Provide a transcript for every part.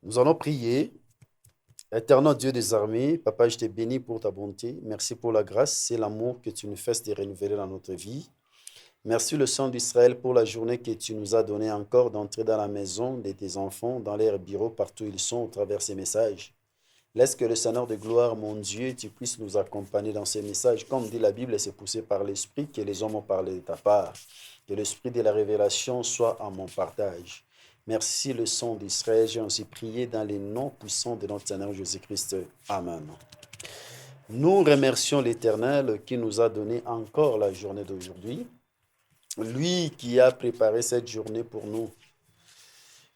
Nous allons prier. Éternel Dieu des armées, Papa, je te bénis pour ta bonté. Merci pour la grâce et l'amour que tu nous fais de renouveler dans notre vie. Merci le Saint d'Israël pour la journée que tu nous as donnée encore d'entrer dans la maison de tes enfants, dans leurs bureaux, partout où ils sont, au travers de ces messages. Laisse que le Seigneur de gloire, mon Dieu, tu puisses nous accompagner dans ces messages. Comme dit la Bible, c'est poussé par l'Esprit que les hommes ont parlé de ta part. Que l'Esprit de la révélation soit en mon partage. Merci le Saint d'Israël. J'ai aussi prié dans les noms puissants de notre Seigneur Jésus-Christ. Amen. Nous remercions l'Éternel qui nous a donné encore la journée d'aujourd'hui. Lui qui a préparé cette journée pour nous.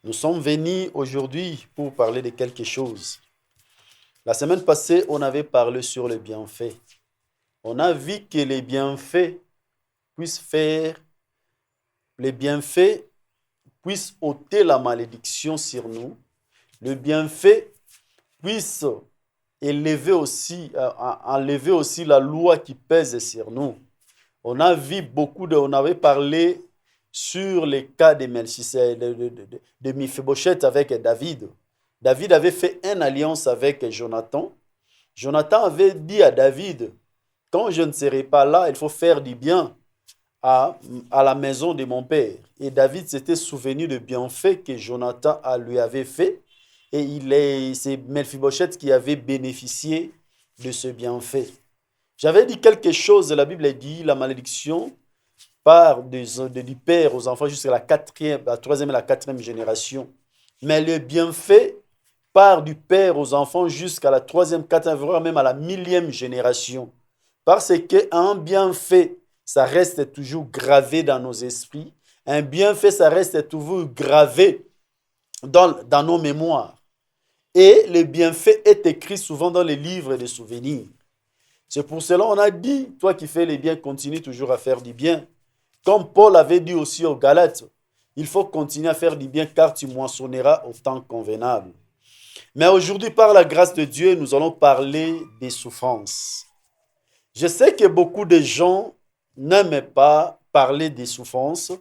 Nous sommes venus aujourd'hui pour parler de quelque chose. La semaine passée, on avait parlé sur les bienfaits. On a vu que les bienfaits puissent faire, les bienfaits puissent ôter la malédiction sur nous. Le bienfait puisse enlever aussi la loi qui pèse sur nous. On a vu on avait parlé sur les cas de Mephibosheth avec David. David avait fait une alliance avec Jonathan. Jonathan avait dit à David, quand je ne serai pas là, il faut faire du bien à la maison de mon père. Et David s'était souvenu du bienfait que Jonathan lui avait fait. Et c'est Mephibosheth qui avait bénéficié de ce bienfait. J'avais dit quelque chose, la Bible dit, la malédiction part du père aux enfants jusqu'à la troisième et la quatrième génération. Mais le bienfait part du père aux enfants jusqu'à la troisième, quatrième, voire même à la millième génération. Parce qu'un bienfait, ça reste toujours gravé dans nos esprits. Un bienfait, ça reste toujours gravé dans nos mémoires. Et le bienfait est écrit souvent dans les livres de souvenirs. C'est pour cela qu'on a dit, toi qui fais les biens, continue toujours à faire du bien. Comme Paul avait dit aussi aux Galates, il faut continuer à faire du bien car tu moissonneras au temps convenable. Mais aujourd'hui, par la grâce de Dieu, nous allons parler des souffrances. Je sais que beaucoup de gens n'aiment pas parler des souffrances.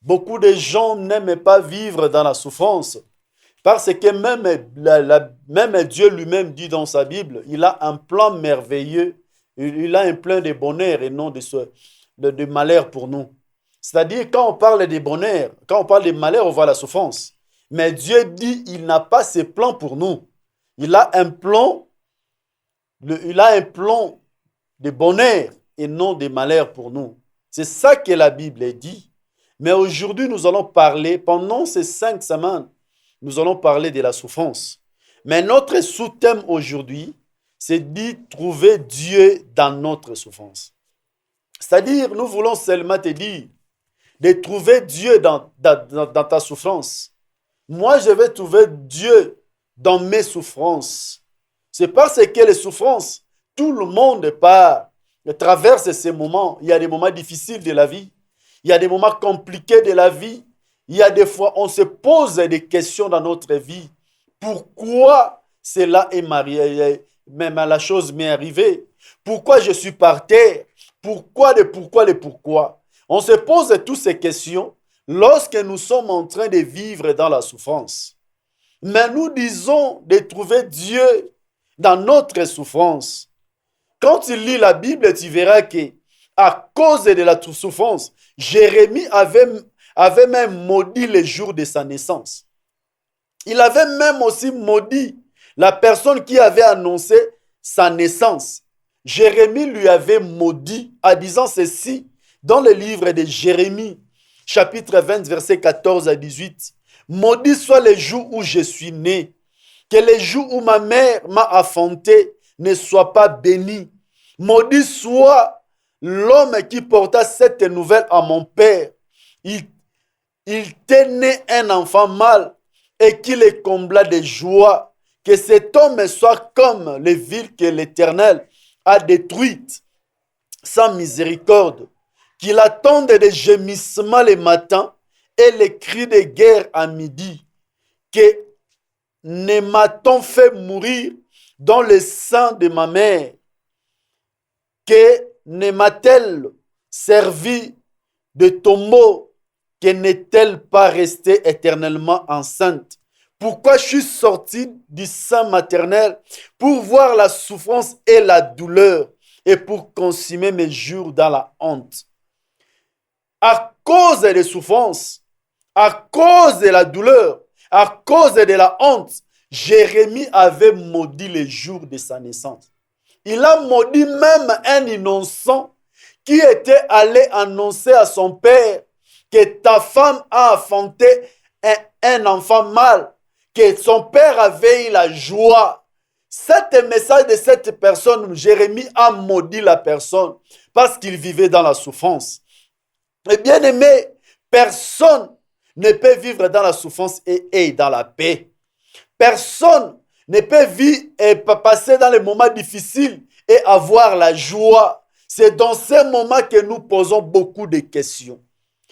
Beaucoup de gens n'aiment pas vivre dans la souffrance. Parce que même Dieu lui-même dit dans sa Bible, il a un plan merveilleux, il a un plan de bonheur et non de malheur pour nous. C'est-à-dire, quand on parle de bonheur, quand on parle de malheur, on voit la souffrance. Mais Dieu dit, il n'a pas ce plan pour nous. Il a un plan de bonheur et non de malheur pour nous. C'est ça que la Bible dit. Mais aujourd'hui, nous allons parler, pendant ces 5 semaines, nous allons parler de la souffrance. Mais notre sous-thème aujourd'hui, c'est d'y trouver Dieu dans notre souffrance. C'est-à-dire, nous voulons seulement te dire de trouver Dieu dans ta souffrance. Moi, je vais trouver Dieu dans mes souffrances. C'est parce que les souffrances, tout le monde traverse ces moments. Il y a des moments difficiles de la vie. Il y a des moments compliqués de la vie. Il y a des fois, on se pose des questions dans notre vie. Pourquoi cela est marié, même la chose m'est arrivée? Pourquoi je suis par terre? Pourquoi? On se pose toutes ces questions lorsque nous sommes en train de vivre dans la souffrance. Mais nous disons de trouver Dieu dans notre souffrance. Quand tu lis la Bible, tu verras que à cause de la souffrance, Jérémie avait même maudit les jours de sa naissance. Il avait même aussi maudit la personne qui avait annoncé sa naissance. Jérémie lui avait maudit en disant ceci dans le livre de Jérémie, chapitre 20, versets 14 à 18. Maudit soit les jours où je suis né, que les jours où ma mère m'a enfanté ne soient pas bénis. Maudit soit l'homme qui porta cette nouvelle à mon père. Il t'est né un enfant mâle et qu'il le combla de joie. Que cet homme soit comme les villes que l'Éternel a détruites sans miséricorde. Qu'il attende des gémissements le matin et les cris de guerre à midi. Que ne m'a-t-on fait mourir dans le sein de ma mère? Que ne m'a-t-elle servi de tombeau? Que n'est-elle pas restée éternellement enceinte Pourquoi je suis sorti du sein maternel? Pour voir la souffrance et la douleur et pour consumer mes jours dans la honte. À cause des souffrances, à cause de la douleur, à cause de la honte, Jérémie avait maudit les jours de sa naissance. Il a maudit même un innocent qui était allé annoncer à son père que ta femme a enfanté un enfant mâle, que son père avait eu la joie. Cet message de cette personne, Jérémie a maudit la personne parce qu'il vivait dans la souffrance. Et bien aimé, personne ne peut vivre dans la souffrance et dans la paix. Personne ne peut vivre et passer dans les moments difficiles et avoir la joie. C'est dans ces moments que nous posons beaucoup de questions.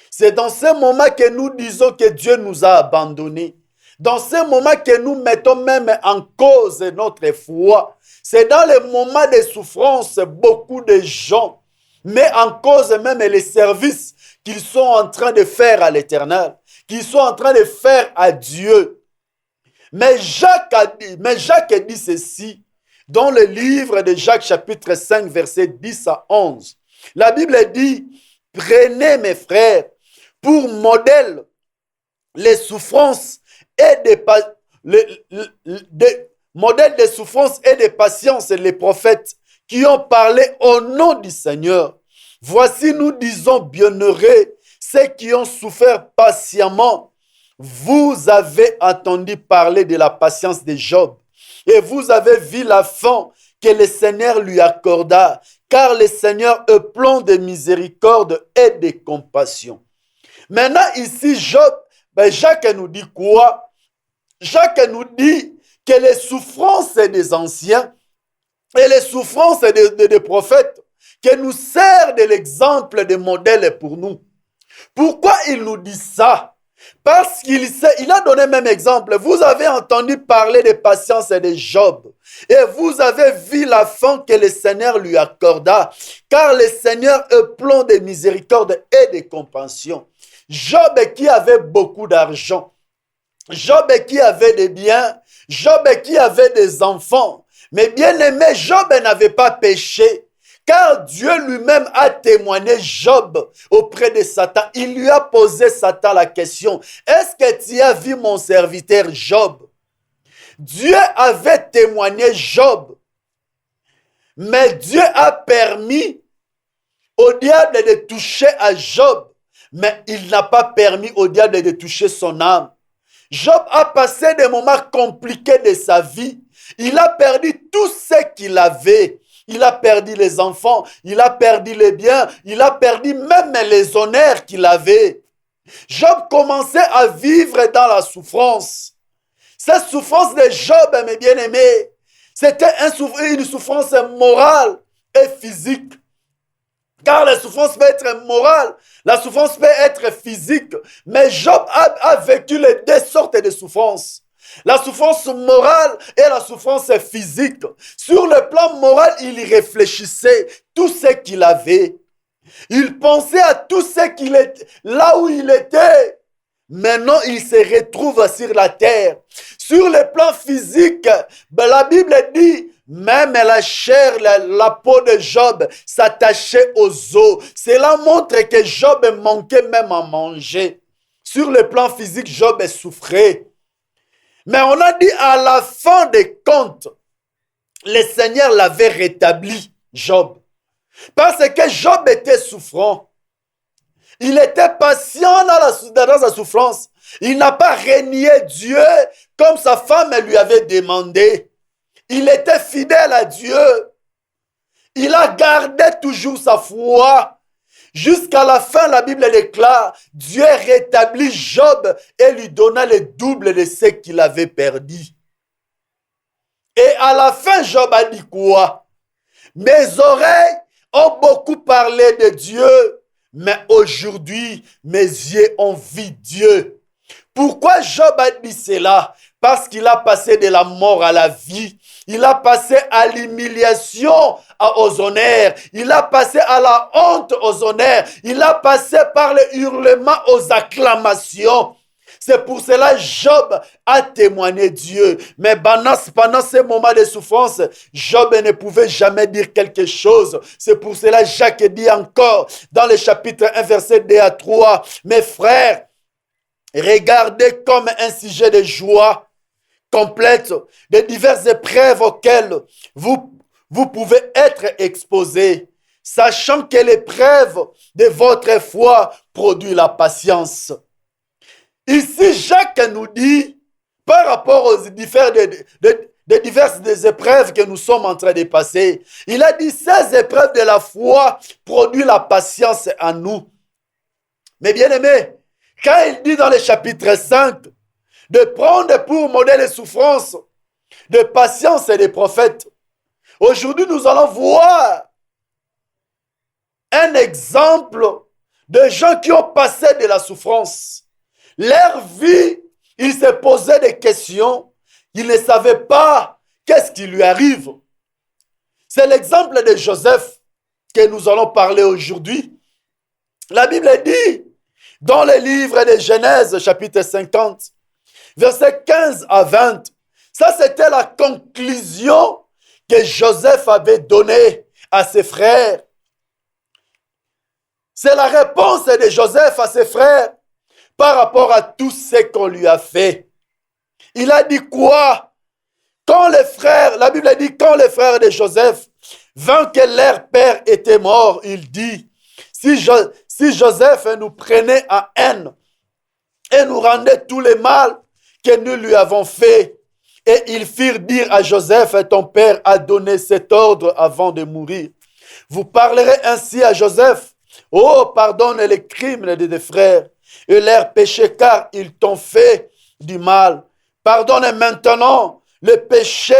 C'est dans ces moments que nous disons que Dieu nous a abandonnés. Dans ces moments que nous mettons même en cause notre foi. C'est dans les moments de souffrance, beaucoup de gens mettent en cause même les services qu'ils sont en train de faire à l'Éternel, qu'ils sont en train de faire à Dieu. Mais Jacques dit ceci dans le livre de Jacques chapitre 5 verset 10 à 11. La Bible dit, prenez mes frères pour modèle les souffrances et modèles de souffrance et de patience les prophètes qui ont parlé au nom du Seigneur. Voici, nous disons, bienheureux, ceux qui ont souffert patiemment. Vous avez entendu parler de la patience de Job et vous avez vu la fin que le Seigneur lui accorda, car le Seigneur est plein de miséricorde et de compassion. Maintenant, ici, Jacques nous dit quoi? Jacques nous dit que les souffrances des anciens et les souffrances des prophètes que nous servent de l'exemple, de modèle pour nous. Pourquoi il nous dit ça? Parce qu'il a donné même exemple. Vous avez entendu parler de patience de Job et vous avez vu la fin que le Seigneur lui accorda, car le Seigneur est plein de miséricorde et de compassion. Job qui avait beaucoup d'argent, Job qui avait des biens, Job qui avait des enfants, mais bien aimé, Job n'avait pas péché. Car Dieu lui-même a témoigné Job auprès de Satan. Il lui a posé Satan la question, est-ce que tu as vu mon serviteur Job? Dieu avait témoigné Job, mais Dieu a permis au diable de toucher à Job, mais il n'a pas permis au diable de toucher son âme. Job a passé des moments compliqués de sa vie. Il a perdu tout ce qu'il avait. Il a perdu les enfants, il a perdu les biens, il a perdu même les honneurs qu'il avait. Job commençait à vivre dans la souffrance. Cette souffrance de Job, mes bien-aimés, c'était une souffrance morale et physique. Car la souffrance peut être morale, la souffrance peut être physique. Mais Job a vécu les deux sortes de souffrances. La souffrance morale et la souffrance physique. Sur le plan moral, il réfléchissait tout ce qu'il avait. Il pensait à tout ce qu'il était, là où il était. Maintenant, il se retrouve sur la terre. Sur le plan physique, la Bible dit, même la chair, la peau de Job s'attachait aux os. Cela montre que Job manquait même à manger. Sur le plan physique, Job souffrait. Mais on a dit à la fin des comptes, le Seigneur l'avait rétabli, Job. Parce que Job était souffrant. Il était patient dans sa souffrance. Il n'a pas renié Dieu comme sa femme lui avait demandé. Il était fidèle à Dieu. Il a gardé toujours sa foi. Jusqu'à la fin, la Bible déclare, Dieu rétablit Job et lui donna le double de ce qu'il avait perdu. Et à la fin, Job a dit quoi? Mes oreilles ont beaucoup parlé de Dieu, mais aujourd'hui, mes yeux ont vu Dieu. Pourquoi Job a dit cela? Parce qu'il a passé de la mort à la vie. Il a passé à l'humiliation aux honneurs. Il a passé à la honte aux honneurs. Il a passé par le hurlement aux acclamations. C'est pour cela Job a témoigné Dieu. Mais pendant ces moments de souffrance, Job ne pouvait jamais dire quelque chose. C'est pour cela Jacques dit encore dans le chapitre 1, verset 2 à 3, mes frères, regardez comme un sujet de joie complète de diverses épreuves auxquelles vous pouvez être exposés, sachant que l'épreuve de votre foi produit la patience. Ici, Jacques nous dit, par rapport aux diverses épreuves que nous sommes en train de passer, il a dit, ces épreuves de la foi produisent la patience en nous. Mais bien aimé, quand il dit dans le chapitre 5, de prendre pour modèle les souffrances, de patience et des prophètes, aujourd'hui nous allons voir un exemple de gens qui ont passé de la souffrance. Leur vie, ils se posaient des questions, ils ne savaient pas qu'est-ce qui lui arrive. C'est l'exemple de Joseph que nous allons parler aujourd'hui. La Bible dit, dans le livre de Genèse, chapitre 50, versets 15 à 20, ça c'était la conclusion que Joseph avait donnée à ses frères. C'est la réponse de Joseph à ses frères par rapport à tout ce qu'on lui a fait. Il a dit quoi? Quand les frères, la Bible dit, quand les frères de Joseph vinrent que leur père était mort, il dit, si Joseph nous prenait en haine et nous rendait tout le mal que nous lui avons fait, et ils firent dire à Joseph, ton père a donné cet ordre avant de mourir. Vous parlerez ainsi à Joseph, oh, pardonne les crimes de tes frères et leurs péchés, car ils t'ont fait du mal. Pardonne maintenant le péché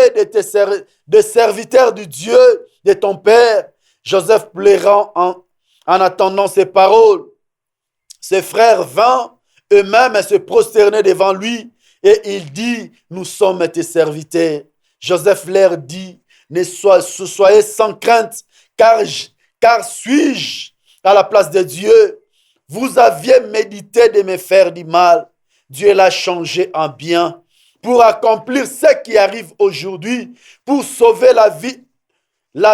de serviteurs du Dieu de ton père. Joseph pleurant en attendant ces paroles. Ses frères vinrent eux-mêmes se prosterner devant lui et il dit, nous sommes tes serviteurs. Joseph leur dit, soyez sans crainte, car suis-je à la place de Dieu? Vous aviez médité de me faire du mal. Dieu l'a changé en bien pour accomplir ce qui arrive aujourd'hui, pour sauver la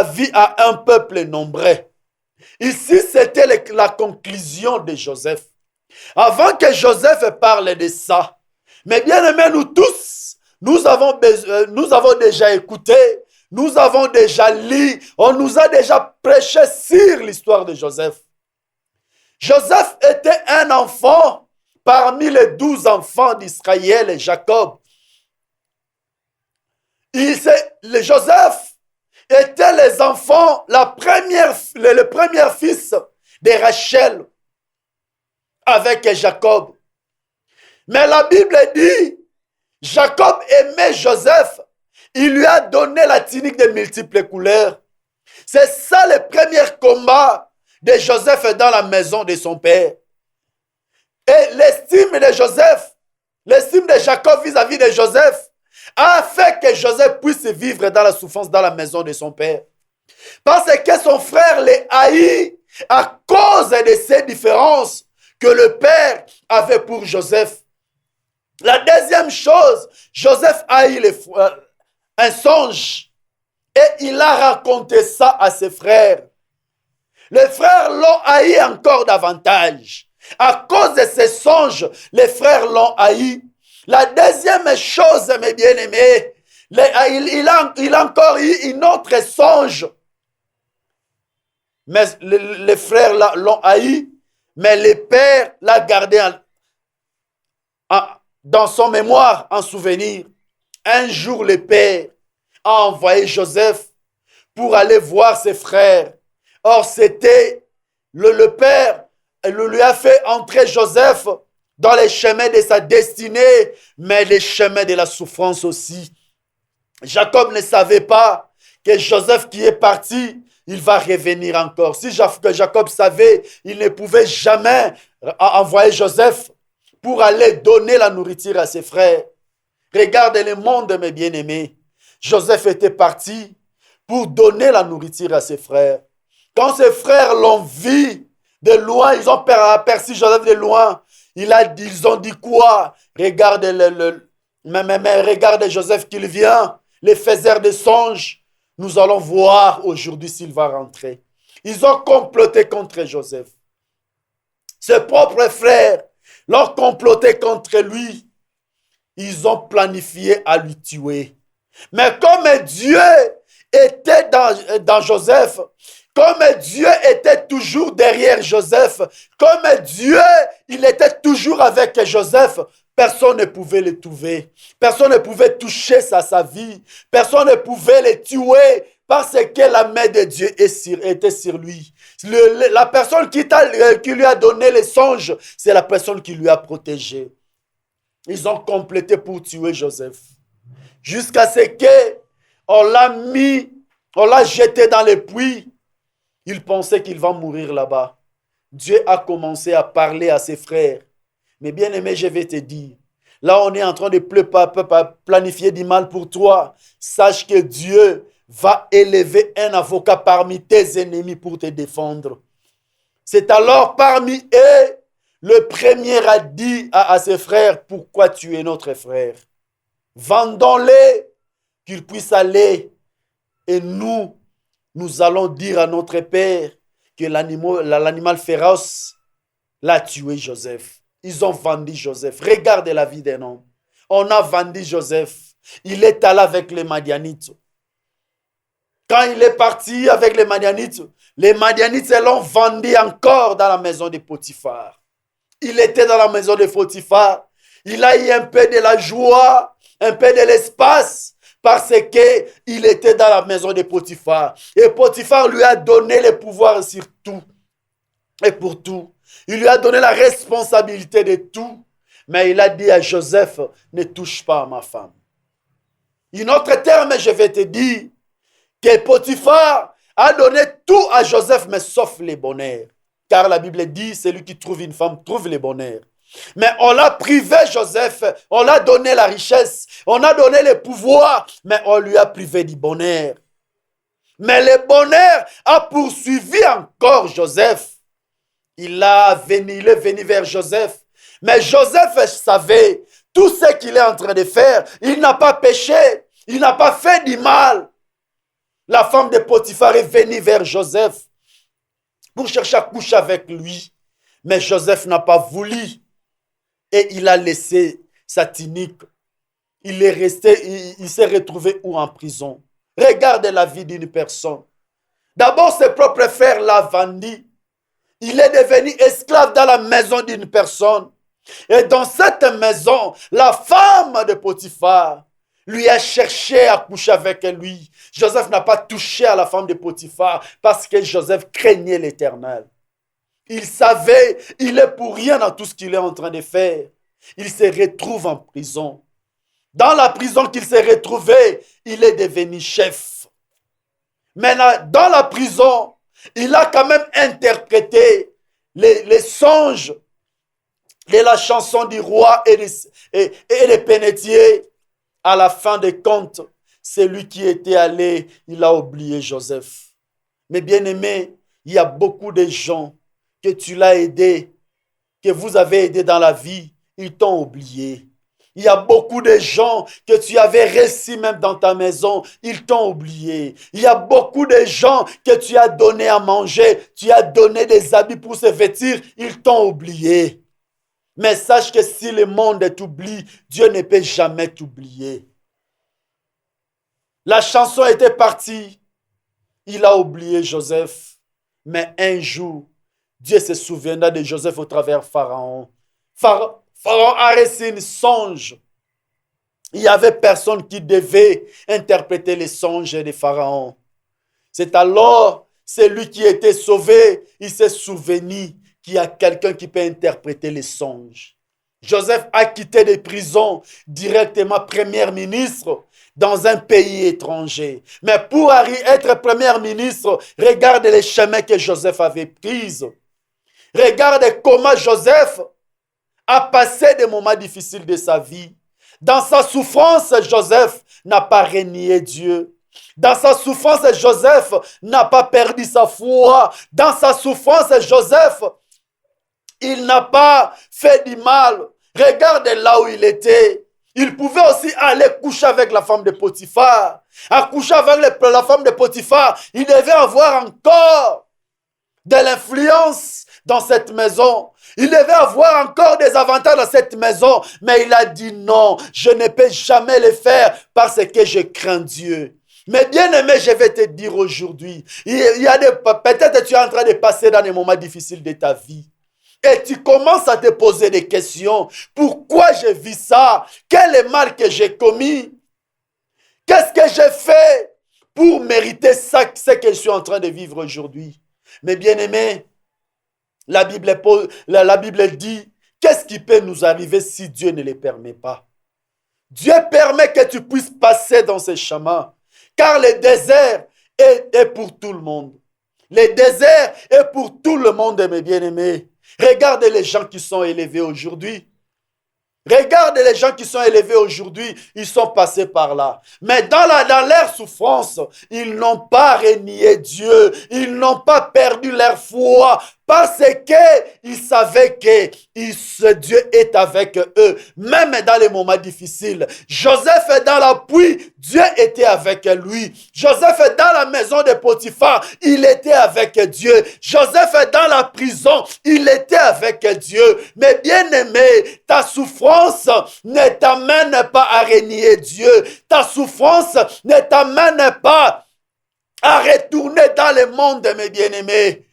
vie à un peuple nombreux. Ici, c'était la conclusion de Joseph. Avant que Joseph parle de ça, mais bien aimés, nous tous, nous avons déjà écouté, nous avons déjà lu, on nous a déjà prêché sur l'histoire de Joseph. Joseph était un enfant parmi les 12 enfants d'Israël et Jacob. Joseph était les enfants, le premier fils de Rachel avec Jacob. Mais la Bible dit, Jacob aimait Joseph, il lui a donné la tunique de multiples couleurs. C'est ça le premier combat de Joseph dans la maison de son père. Et l'estime de Joseph, l'estime de Jacob vis-à-vis de Joseph, a fait que Joseph puisse vivre dans la souffrance dans la maison de son père. Parce que son frère les haït à cause de ces différences que le père avait pour Joseph. La deuxième chose, Joseph a eu un songe et il a raconté ça à ses frères. Les frères l'ont haï encore davantage. À cause de ces songes, les frères l'ont haï. La deuxième chose, mes bien-aimés, il a encore eu un autre songe. Mais les frères l'ont haï, mais le père l'a gardé dans son mémoire, en souvenir. Un jour, le père a envoyé Joseph pour aller voir ses frères. Or, c'était le père lui a fait entrer Joseph dans les chemins de sa destinée, mais les chemins de la souffrance aussi. Jacob ne savait pas que Joseph qui est parti, il va revenir encore. Si Jacob savait, il ne pouvait jamais envoyer Joseph pour aller donner la nourriture à ses frères. Regardez le monde, mes bien-aimés. Joseph était parti pour donner la nourriture à ses frères. Quand ses frères l'ont vu de loin, ils ont aperçu Joseph de loin. Ils ont dit quoi? Regarde, regarde Joseph qu'il vient, les faiseurs de songes. Nous allons voir aujourd'hui s'il va rentrer. Ils ont comploté contre Joseph. Ses propres frères l'ont comploté contre lui. Ils ont planifié à lui tuer. Mais comme Dieu était dans Joseph, comme Dieu était toujours derrière Joseph, comme Dieu, il était toujours avec Joseph, personne ne pouvait le trouver. Personne ne pouvait toucher sa vie. Personne ne pouvait le tuer parce que la main de Dieu était sur lui. La personne qui lui a donné les songes, c'est la personne qui lui a protégé. Ils ont complété pour tuer Joseph. Jusqu'à ce qu'on l'a jeté dans le puits. Il pensait qu'il va mourir là-bas. Dieu a commencé à parler à ses frères. Mais bien aimé, je vais te dire, là on est en train de planifier du mal pour toi. Sache que Dieu va élever un avocat parmi tes ennemis pour te défendre. C'est alors parmi eux, le premier a dit à ses frères, pourquoi tu es notre frère? Vendons-les, qu'ils puissent aller. Et nous allons dire à notre père que l'animal féroce l'a tué Joseph. Ils ont vendu Joseph. Regarde la vie d'un homme. On a vendu Joseph. Il est allé avec les Madianites. Quand il est parti avec les Madianites l'ont vendu encore dans la maison de Potiphar. Il était dans la maison de Potiphar. Il a eu un peu de la joie, un peu de l'espace, parce qu'il était dans la maison de Potiphar. Et Potiphar lui a donné le pouvoir sur tout et pour tout. Il lui a donné la responsabilité de tout. Mais il a dit à Joseph, ne touche pas à ma femme. Un autre terme, je vais te dire, que Potiphar a donné tout à Joseph, mais sauf les bonheurs. Car la Bible dit, celui qui trouve une femme trouve les bonheurs. Mais on l'a privé, Joseph, on l'a donné la richesse, on a donné le pouvoir, mais on lui a privé du bonheur. Mais le bonheur a poursuivi encore Joseph. Il est venu vers Joseph. Mais Joseph savait tout ce qu'il est en train de faire. Il n'a pas péché, il n'a pas fait du mal. La femme de Potiphar est venue vers Joseph pour chercher à coucher avec lui. Mais Joseph n'a pas voulu. Et il a laissé sa tunique. Il est resté, il s'est retrouvé où en prison. Regarde la vie d'une personne. D'abord, ses propres frères l'ont vendu. Il est devenu esclave dans la maison d'une personne. Et dans cette maison, la femme de Potiphar lui a cherché à coucher avec lui. Joseph n'a pas touché à la femme de Potiphar parce que Joseph craignait l'Éternel. Il savait, il est pour rien dans tout ce qu'il est en train de faire. Il se retrouve en prison. Dans la prison qu'il s'est retrouvé, il est devenu chef. Maintenant, dans la prison, il a quand même interprété les songes de la chanson du roi et des pénétiers. À la fin des comptes, celui qui était allé, il a oublié Joseph. Mais bien aimé, il y a beaucoup de gens que tu l'as aidé, que vous avez aidé dans la vie, ils t'ont oublié. Il y a beaucoup de gens que tu avais reçus même dans ta maison, ils t'ont oublié. Il y a beaucoup de gens que tu as donné à manger, tu as donné des habits pour se vêtir, ils t'ont oublié. Mais sache que si le monde t'oublie, Dieu ne peut jamais t'oublier. La chanson était partie. Il a oublié Joseph. Mais un jour, Dieu se souviendra de Joseph au travers Pharaon. Pharaon a reçu un songe. Il n'y avait personne qui devait interpréter les songes de Pharaon. C'est alors celui qui était sauvé, il s'est souvenu qu'il y a quelqu'un qui peut interpréter les songes. Joseph a quitté des prisons directement premier ministre dans un pays étranger. Mais pour être premier ministre, regarde les chemins que Joseph avait pris. Regarde comment Joseph a passé des moments difficiles de sa vie. Dans sa souffrance, Joseph n'a pas renié Dieu. Dans sa souffrance, Joseph n'a pas perdu sa foi. Dans sa souffrance, Joseph Il n'a pas fait du mal. Regarde là où il était. Il pouvait aussi aller coucher avec la femme de Potiphar. À coucher avec la femme de Potiphar, il devait avoir encore de l'influence dans cette maison. Il devait avoir encore des avantages dans cette maison. Mais il a dit non, je ne peux jamais le faire parce que je crains Dieu. Mais bien aimé, je vais te dire aujourd'hui, peut-être tu es en train de passer dans des moments difficiles de ta vie. Et tu commences à te poser des questions. Pourquoi je vis ça? Quel est le mal que j'ai commis? Qu'est-ce que j'ai fait pour mériter ça, ce que je suis en train de vivre aujourd'hui? Mais bien aimé, la Bible dit, qu'est-ce qui peut nous arriver si Dieu ne le permet pas? Dieu permet que tu puisses passer dans ces chemins. Car le désert est pour tout le monde. Le désert est pour tout le monde, mes bien-aimés. Regardez les gens qui sont élevés aujourd'hui. Regardez les gens qui sont élevés aujourd'hui, ils sont passés par là. Mais dans leur souffrance, ils n'ont pas renié Dieu. Ils n'ont pas perdu leur foi parce qu'ils savaient que Dieu est avec eux. Même dans les moments difficiles. Joseph est dans la pluie, Dieu était avec lui. Joseph est dans la maison de Potiphar, il était avec Dieu. Joseph est dans la prison, il était avec Dieu. Mais bien aimé, ta souffrance ne t'amène pas à renier Dieu. Ta souffrance ne t'amène pas à retourner dans le monde, mes bien-aimés.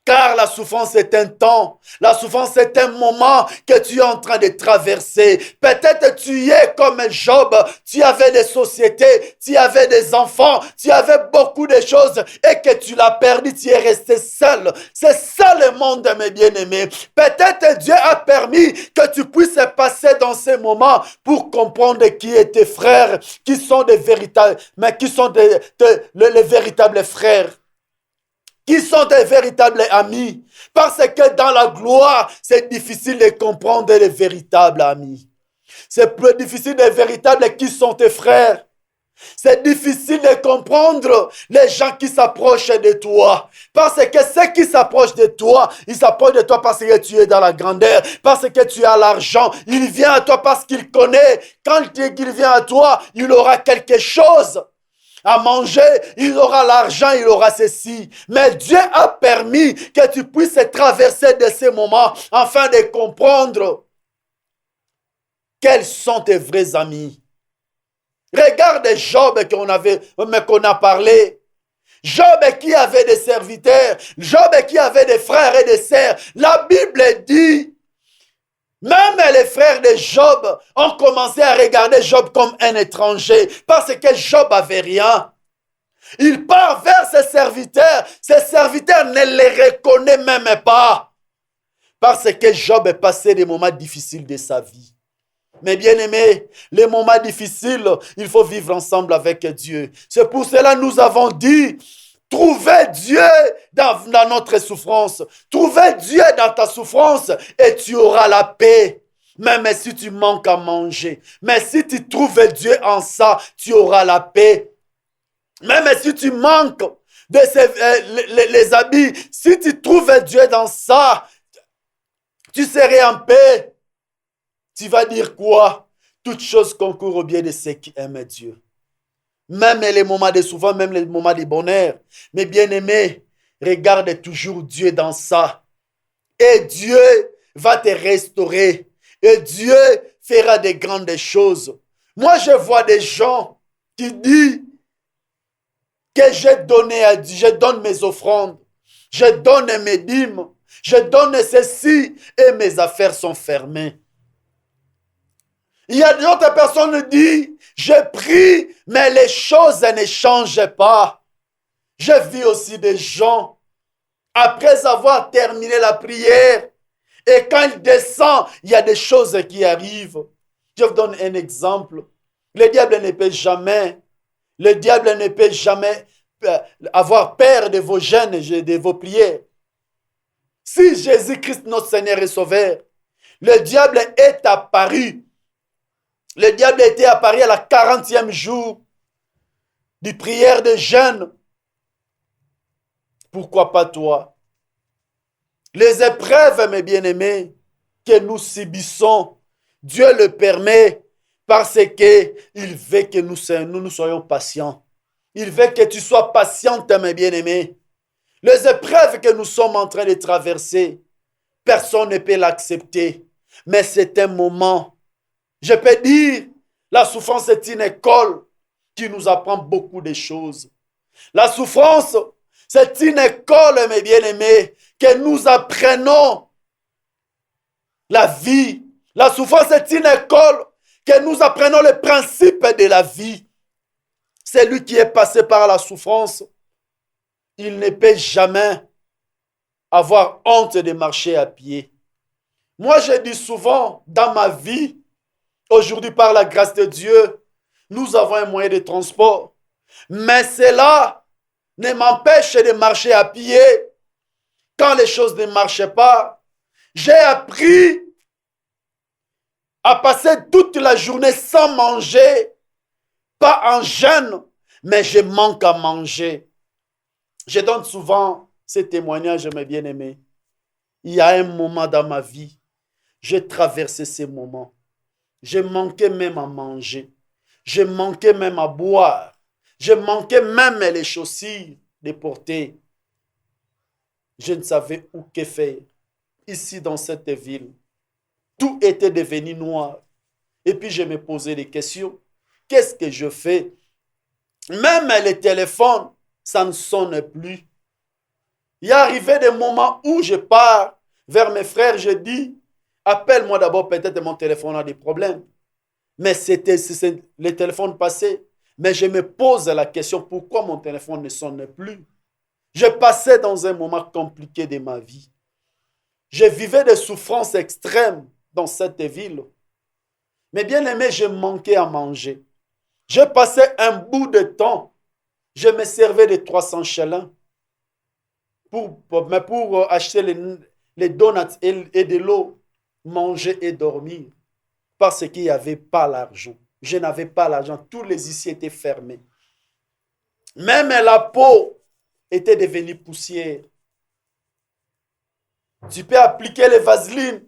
Car la souffrance est un temps, la souffrance est un moment que tu es en train de traverser. Peut-être tu es comme Job, tu avais des sociétés, tu avais des enfants, tu avais beaucoup de choses et que tu l'as perdu, tu es resté seul. C'est ça le monde, mes bien-aimés. Peut-être Dieu a permis que tu puisses passer dans ces moments pour comprendre qui est tes frères, qui sont des véritables, mais qui sont les véritables frères. Qui sont des véritables amis. Parce que dans la gloire, c'est difficile de comprendre les véritables amis. C'est plus difficile de véritables qui sont tes frères. C'est difficile de comprendre les gens qui s'approchent de toi. Parce que ceux qui s'approchent de toi, ils s'approchent de toi parce que tu es dans la grandeur, parce que tu as l'argent. Il vient à toi parce qu'il connaît. Quand il vient à toi, il aura quelque chose à manger, il aura l'argent, il aura ceci. Mais Dieu a permis que tu puisses traverser de ces moments afin de comprendre quels sont tes vrais amis. Regarde Job qu'on a parlé. Job qui avait des serviteurs, Job qui avait des frères et des sœurs. La Bible dit, même les frères de Job ont commencé à regarder Job comme un étranger parce que Job avait rien. Il part vers ses serviteurs ne les reconnaissent même pas parce que Job est passé des moments difficiles de sa vie. Mais bien aimé, les moments difficiles, il faut vivre ensemble avec Dieu. C'est pour cela que nous avons dit, trouvez Dieu dans notre souffrance. Trouvez Dieu dans ta souffrance et tu auras la paix. Même si tu manques à manger. Mais si tu trouves Dieu en ça, tu auras la paix. Même si tu manques de les habits, si tu trouves Dieu dans ça, tu serais en paix. Tu vas dire quoi? Toutes choses concourent au bien de ceux qui aiment Dieu. Même les moments de souffrance, même les moments de bonheur. Mais bien aimé, regarde toujours Dieu dans ça. Et Dieu va te restaurer. Et Dieu fera de grandes choses. Moi, je vois des gens qui disent que j'ai donné à Dieu, je donne mes offrandes, je donne mes dîmes, je donne ceci et mes affaires sont fermées. Il y a d'autres personnes qui disent, je prie, mais les choses ne changent pas. Je vis aussi des gens, après avoir terminé la prière, et quand il descend, il y a des choses qui arrivent. Je vous donne un exemple. Le diable ne peut jamais avoir peur de vos jeûnes et de vos prières. Si Jésus-Christ, notre Seigneur et Sauveur, le diable est apparu. Le diable était apparu à la 40e jour du prière de jeûne. Pourquoi pas toi? Les épreuves, mes bien-aimés, que nous subissons, Dieu le permet parce qu'il veut que nous soyons patients. Il veut que tu sois patiente, mes bien-aimés. Les épreuves que nous sommes en train de traverser, personne ne peut l'accepter. Mais c'est un moment. Je peux dire, la souffrance est une école qui nous apprend beaucoup de choses. La souffrance, c'est une école, mes bien-aimés, que nous apprenons la vie. La souffrance est une école que nous apprenons les principes de la vie. Celui qui est passé par la souffrance, il ne peut jamais avoir honte de marcher à pied. Moi, je dis souvent dans ma vie, aujourd'hui par la grâce de Dieu, nous avons un moyen de transport. Mais cela ne m'empêche de marcher à pied quand les choses ne marchaient pas. J'ai appris à passer toute la journée sans manger, pas en jeûne, mais je manque à manger. Je donne souvent ces témoignages, mes bien-aimés. Il y a un moment dans ma vie, j'ai traversé ces moments. Je manquais même à manger. Je manquais même à boire. Je manquais même les chaussures de porter. Je ne savais où que faire. Ici, dans cette ville, tout était devenu noir. Et puis, je me posais des questions. Qu'est-ce que je fais? Même les téléphones, ça ne sonne plus. Il est arrivé des moments où je pars vers mes frères, je dis, appelle-moi d'abord, peut-être mon téléphone a des problèmes. Mais c'était le téléphone passé. Mais je me pose la question, pourquoi mon téléphone ne sonne plus? Je passais dans un moment compliqué de ma vie. Je vivais des souffrances extrêmes dans cette ville. Mais bien aimé, je manquais à manger. Je passais un bout de temps. Je me servais de 300 shillings pour acheter les donuts et de l'eau, manger et dormir. Parce qu'il n'y avait pas l'argent. Je n'avais pas l'argent. Tous les ici étaient fermés. Même la peau était devenue poussière. Tu peux appliquer les vaselines.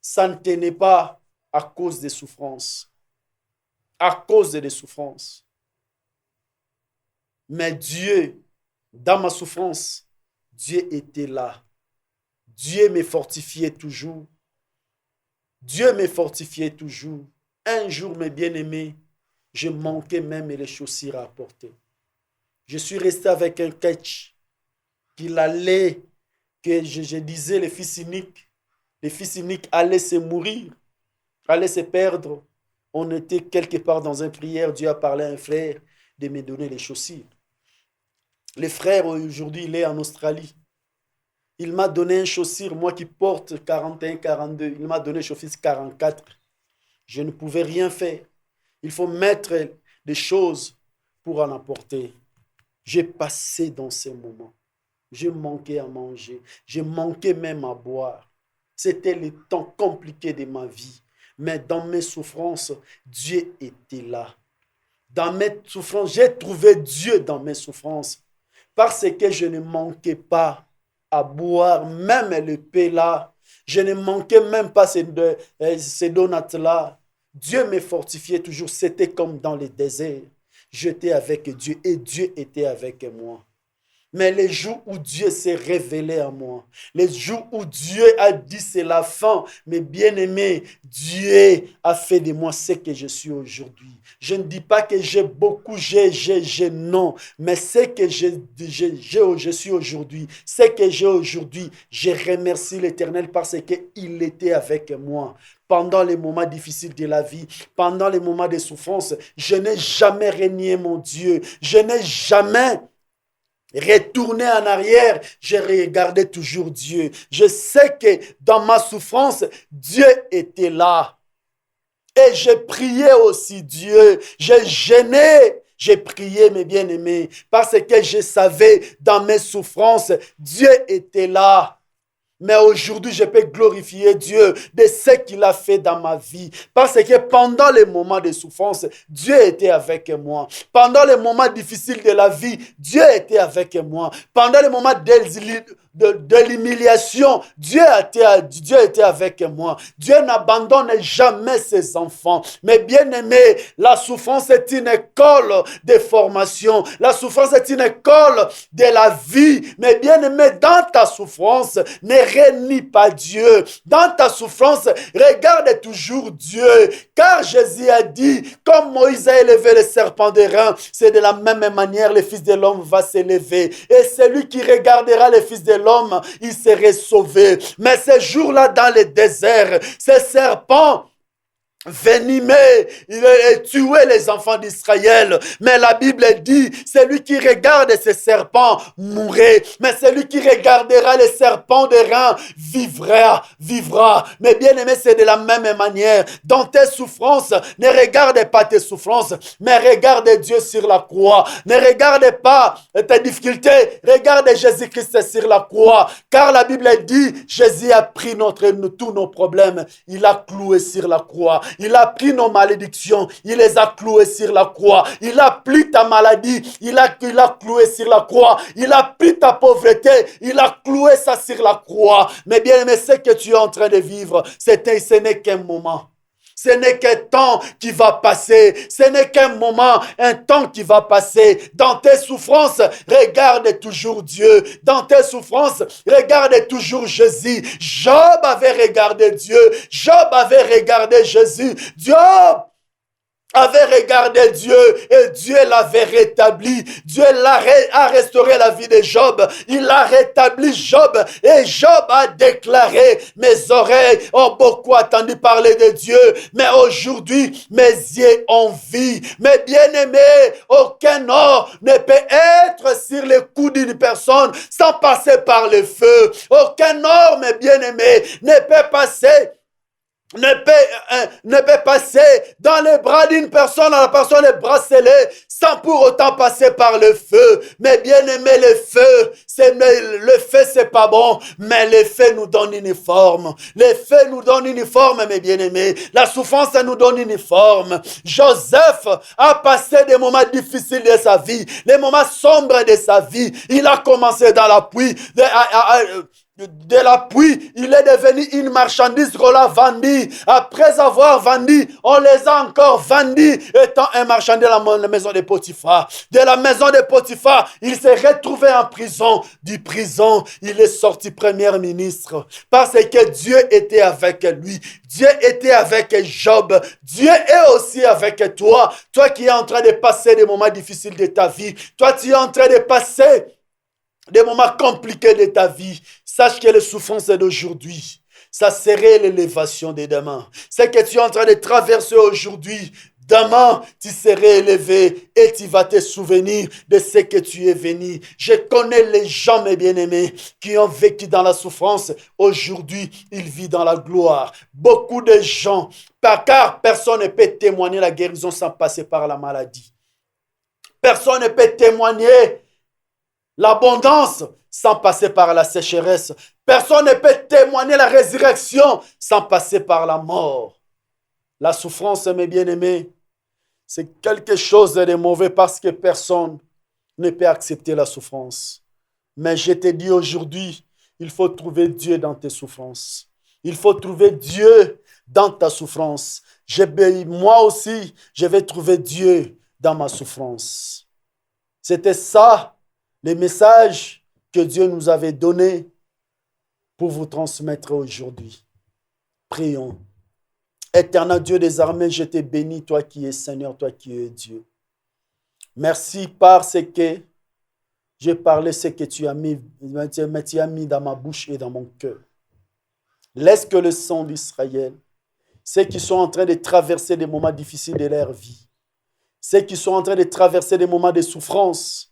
Ça ne tenait pas à cause des souffrances. À cause des souffrances. Mais Dieu, dans ma souffrance, Dieu était là. Dieu me fortifiait toujours. Dieu me fortifiait toujours. Un jour, mes bien-aimés, je manquais même les chaussures à porter. Je suis resté avec un catch qu'il allait, que je disais, les fils uniques allaient se mourir, allaient se perdre. On était quelque part dans une prière, Dieu a parlé à un frère de me donner les chaussures. Le frère, aujourd'hui, il est en Australie. Il m'a donné une chaussure, moi qui porte 41, 42. Il m'a donné une chaussure 44. Je ne pouvais rien faire. Il faut mettre des choses pour en apporter. J'ai passé dans ces moments. Je manquais à manger. Je manquais même à boire. C'était le temps compliqué de ma vie. Mais dans mes souffrances, Dieu était là. Dans mes souffrances, j'ai trouvé Dieu dans mes souffrances. Parce que je ne manquais pas à boire, même le pain là. Je ne manquais même pas ces donuts là. Dieu me fortifiait toujours. C'était comme dans le désert. J'étais avec Dieu et Dieu était avec moi. Mais les jours où Dieu s'est révélé à moi, les jours où Dieu a dit c'est la fin, mes bien-aimés, Dieu a fait de moi ce que je suis aujourd'hui. Je ne dis pas que j'ai beaucoup, non, mais ce que je suis aujourd'hui, ce que j'ai aujourd'hui, je remercie l'Éternel parce qu'il était avec moi. Pendant les moments difficiles de la vie, pendant les moments de souffrance, je n'ai jamais renié mon Dieu. Je n'ai jamais retourné en arrière, je regardais toujours Dieu. Je sais que dans ma souffrance, Dieu était là. Et j'ai prié aussi Dieu. J'ai jeûné. J'ai prié, mes bien-aimés, parce que je savais dans mes souffrances, Dieu était là. Mais aujourd'hui, je peux glorifier Dieu de ce qu'il a fait dans ma vie. Parce que pendant les moments de souffrance, Dieu était avec moi. Pendant les moments difficiles de la vie, Dieu était avec moi. Pendant les moments de l'humiliation, Dieu était avec moi. Dieu n'abandonne jamais ses enfants. Mais bien aimé, la souffrance est une école de formation. La souffrance est une école de la vie. Mais bien aimé, dans ta souffrance, ne renie pas Dieu. Dans ta souffrance, regarde toujours Dieu. Car Jésus a dit, comme Moïse a élevé le serpent des reins, c'est de la même manière le Fils de l'homme va s'élever. Et celui qui regardera le Fils de l'homme, il serait sauvé. Mais ce jour-là, dans le désert, ces serpents venimer et tuer les enfants d'Israël. Mais la Bible dit, celui qui regarde ces serpents mourra. Mais celui qui regardera les serpents des reins vivra. Mais bien aimé, c'est de la même manière. Dans tes souffrances, ne regarde pas tes souffrances, mais regarde Dieu sur la croix. Ne regarde pas tes difficultés, regarde Jésus-Christ sur la croix. Car la Bible dit, Jésus a pris tous nos problèmes. Il a cloué sur la croix. Il a pris nos malédictions, il les a clouées sur la croix. Il a pris ta maladie, il a cloué sur la croix. Il a pris ta pauvreté, il a cloué ça sur la croix. Mais bien aimé, ce que tu es en train de vivre, ce n'est qu'un moment. Ce n'est qu'un temps qui va passer. Ce n'est qu'un moment, un temps qui va passer. Dans tes souffrances, regarde toujours Dieu. Dans tes souffrances, regarde toujours Jésus. Job avait regardé Dieu. Job avait regardé Jésus. Job avait regardé Dieu et Dieu l'avait rétabli. Dieu a restauré la vie de Job. Il a rétabli Job et Job a déclaré, mes oreilles ont beaucoup entendu parler de Dieu, mais aujourd'hui mes yeux ont vu. Mais bien aimé, aucun or ne peut être sur le cou d'une personne sans passer par le feu. Aucun or, mes bien aimés, ne peut passer dans les bras d'une personne, la personne est bracelée sans pour autant passer par le feu. Mais bien aimé, le feu c'est pas bon, mais le feu nous donne une forme. Le feu nous donne une forme, mes bien aimés. La souffrance nous donne une forme. Joseph a passé des moments difficiles de sa vie, les moments sombres de sa vie. Il a commencé dans la pluie, de la pluie, il est devenu une marchandise qu'on l'a vendue. Après avoir vendu, on les a encore vendus, étant un marchand de la maison de Potiphar. De la maison de Potiphar, il s'est retrouvé en prison. Du prison, il est sorti premier ministre. Parce que Dieu était avec lui. Dieu était avec Job. Dieu est aussi avec toi. Toi qui es en train de passer des moments difficiles de ta vie. Toi qui es en train de passer des moments compliqués de ta vie. Sache que les souffrances d'aujourd'hui, ça serait l'élévation de demain. Ce que tu es en train de traverser aujourd'hui, demain, tu serais élevé et tu vas te souvenir de ce que tu es venu. Je connais les gens, mes bien-aimés, qui ont vécu dans la souffrance. Aujourd'hui, ils vivent dans la gloire. Beaucoup de gens, car personne ne peut témoigner la guérison sans passer par la maladie. Personne ne peut témoigner l'abondance sans passer par la sécheresse. Personne ne peut témoigner la résurrection sans passer par la mort. La souffrance, mes bien-aimés, c'est quelque chose de mauvais parce que personne ne peut accepter la souffrance. Mais je te dis aujourd'hui, il faut trouver Dieu dans tes souffrances. Il faut trouver Dieu dans ta souffrance. Moi aussi, je vais trouver Dieu dans ma souffrance. C'était ça, les messages que Dieu nous avait donnés pour vous transmettre aujourd'hui. Prions. Éternel Dieu des armées, je te bénis, toi qui es Seigneur, toi qui es Dieu. Merci parce que j'ai parlé ce que tu as mis dans ma bouche et dans mon cœur. Laisse que le sang d'Israël, ceux qui sont en train de traverser des moments difficiles de leur vie, ceux qui sont en train de traverser des moments de souffrance,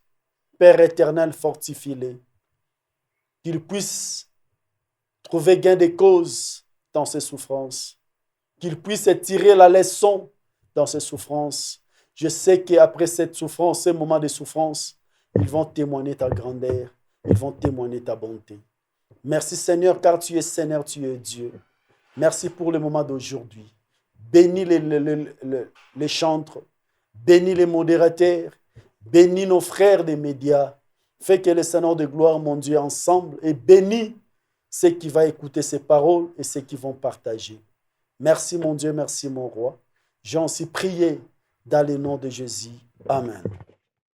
Père éternel, fortifie-les. Qu'ils puissent trouver gain de cause dans ces souffrances. Qu'ils puissent tirer la leçon dans ces souffrances. Je sais qu'après cette souffrance, ces moments de souffrance, ils vont témoigner ta grandeur. Ils vont témoigner ta bonté. Merci Seigneur, car tu es Seigneur, tu es Dieu. Merci pour le moment d'aujourd'hui. Bénis les chantres. Bénis les modérateurs. Bénis nos frères des médias. Fais que le Seigneur de gloire, mon Dieu, ensemble, et bénis ceux qui vont écouter ces paroles et ceux qui vont partager. Merci mon Dieu, merci mon roi. J'ai ainsi prié dans le nom de Jésus. Amen.